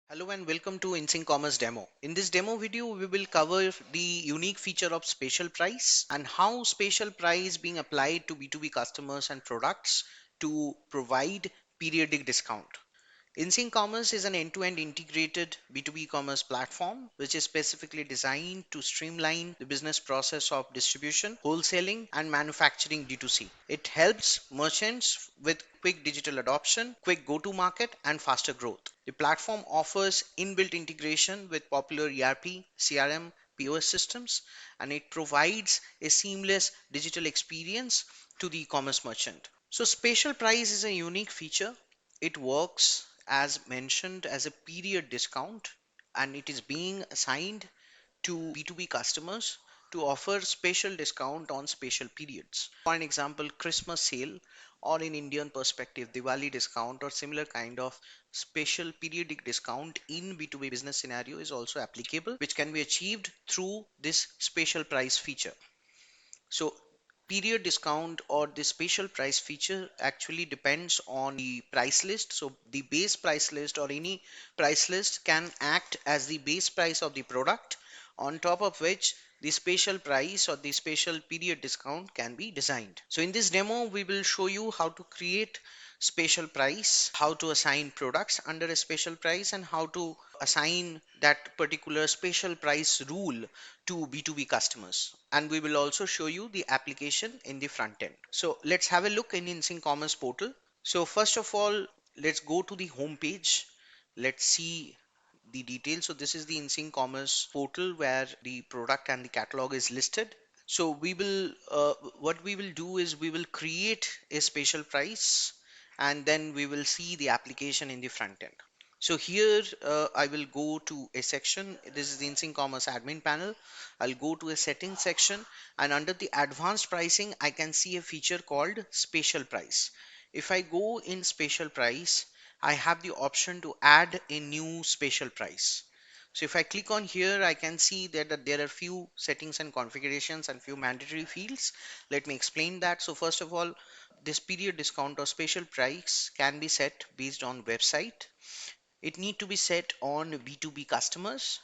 Hello and welcome to InSync Commerce demo. In this demo video, we will cover the unique feature of spatial price and how spatial price being applied to B2B customers and products to provide periodic discount. InSync Commerce is an end-to-end integrated B2B commerce platform which is specifically designed to streamline the business process of distribution, wholesaling, and manufacturing D2C. It helps merchants with quick digital adoption, quick go-to-market, and faster growth. The platform offers inbuilt integration with popular ERP, CRM, POS systems, and it provides a seamless digital experience to the e-commerce merchant. So spatial price is a unique feature. It works as mentioned as a period discount and it is being assigned to B2B customers to offer special discount on special periods. For an example, Christmas sale or in Indian perspective, Diwali discount or similar kind of special periodic discount in B2B business scenario is also applicable, which can be achieved through this special price feature. So period discount or the special price feature actually depends on the price list. So the base price list or any price list can act as the base price of the product, on top of which the special price or the special period discount can be designed. So in this demo, we will show you how to create special price, how to assign products under a special price, and how to assign that particular special price rule to B2B customers. And we will also show you the application in the front end. So let's have a look in InSync Commerce portal. So first of all, let's go to the home page. Let's see the details. So this is the InSync Commerce portal where the product and the catalog is listed. So what we will do is we will create a special price and then we will see the application in the front end. So here I will go to a section. This is the InSync Commerce admin panel. I'll go to a settings section and under the advanced pricing, I can see a feature called spatial price. If I go in spatial price, I have the option to add a new spatial price. So if I click on here, I can see that there are few settings and configurations and few mandatory fields. Let me explain that. So first of all, this period discount or special price can be set based on website. It need to be set on B2B customers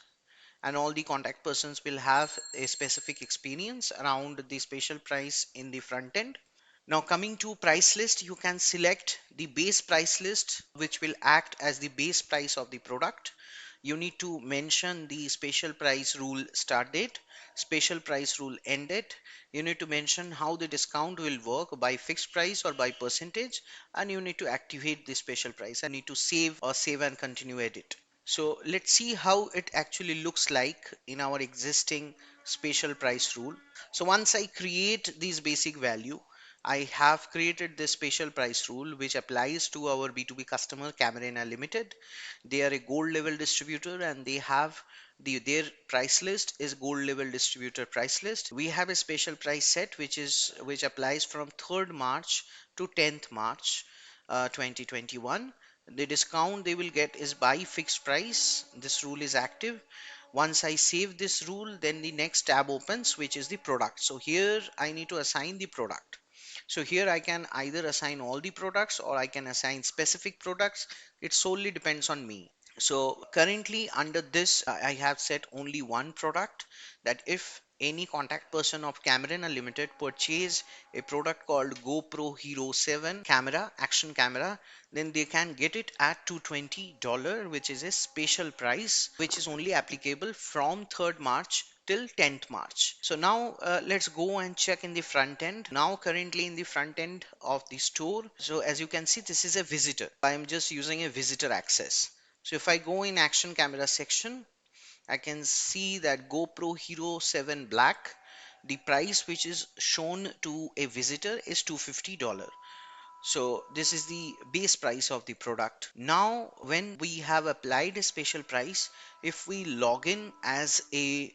and all the contact persons will have a specific experience around the special price in the front end. Now coming to price list, you can select the base price list which will act as the base price of the product. You need to mention the special price rule start date, special price rule end date. You need to mention how the discount will work by fixed price or by percentage, and you need to activate the special price and need to save or save and continue edit. So let's see how it actually looks like in our existing special price rule. So once I create this basic value, I have created this special price rule which applies to our B2B customer Camarena Limited. They are a gold level distributor and they have their price list is gold level distributor price list. We have a special price set which applies from 3rd March to 10th March 2021. The discount they will get is by fixed price. This rule is active. Once I save this rule, then the next tab opens, which is the product. So here I need to assign the product. So here I can either assign all the products or I can assign specific products. It solely depends on me. So currently under this, I have set only one product, that if any contact person of Camarena Limited purchase a product called GoPro Hero 7 camera, action camera, then they can get it at $220, which is a special price, which is only applicable from 3rd March till 10th March. So now let's go and check in the front end. Now currently in the front end of the store, so as you can see, this is a visitor. I am just using a visitor access. So if I go in action camera section, I can see that GoPro Hero 7 Black, the price which is shown to a visitor is $250. So this is the base price of the product. Now when we have applied a special price, if we log in as a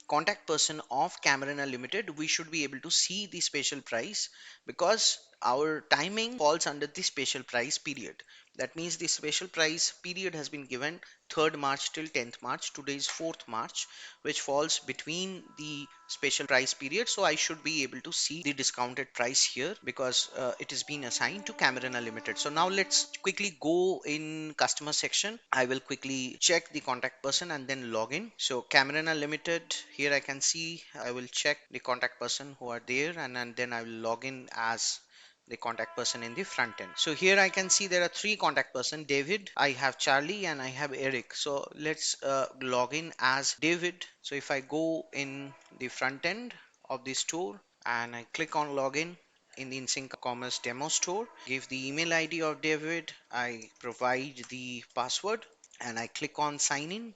contact person of Camarena Limited, we should be able to see the special price because our timing falls under the special price period. That means the special price period has been given 3rd March till 10th March. Today is 4th March, which falls between the special price period. So I should be able to see the discounted price here because it is being assigned to Cameron Limited. So now let's quickly go in customer section. I will quickly check the contact person and then log in. So Cameron Limited, here I can see I will check the contact person who are there, and then I will log in as the contact person in the front end. So here I can see there are three contact person: David, I have Charlie, and I have Eric. So let's log in as David. So if I go in the front end of the store and I click on login in the InSync Commerce demo store, give the email ID of David, I provide the password, and I click on sign in.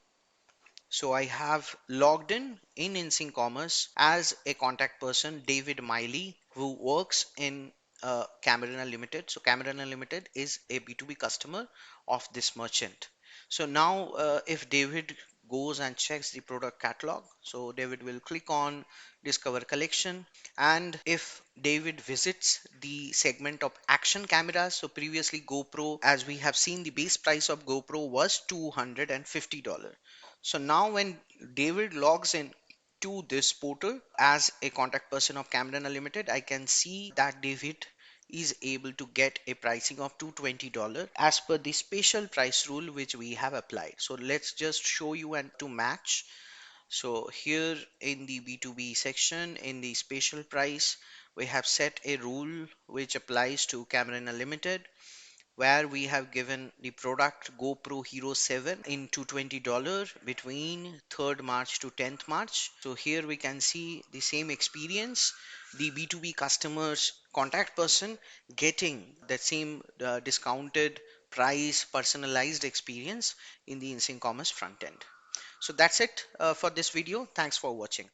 So I have logged in InSync Commerce as a contact person, David Miley, who works in Cameron Limited. So Cameron Limited is a B2B customer of this merchant. So now if David goes and checks the product catalog, so David will click on discover collection, and if David visits the segment of action cameras, so previously GoPro, as we have seen, the base price of GoPro was $250. So now when David logs in to this portal as a contact person of Cameron Unlimited, I can see that David is able to get a pricing of $220 as per the special price rule which we have applied. So let's just show you and to match. So here in the B2B section, in the special price, we have set a rule which applies to Cameron Unlimited, where we have given the product GoPro Hero 7 in $220 between 3rd March to 10th March. So here we can see the same experience, the B2B customers contact person getting that same discounted price, personalized experience in the InSync Commerce front end. So that's it for this video. Thanks for watching.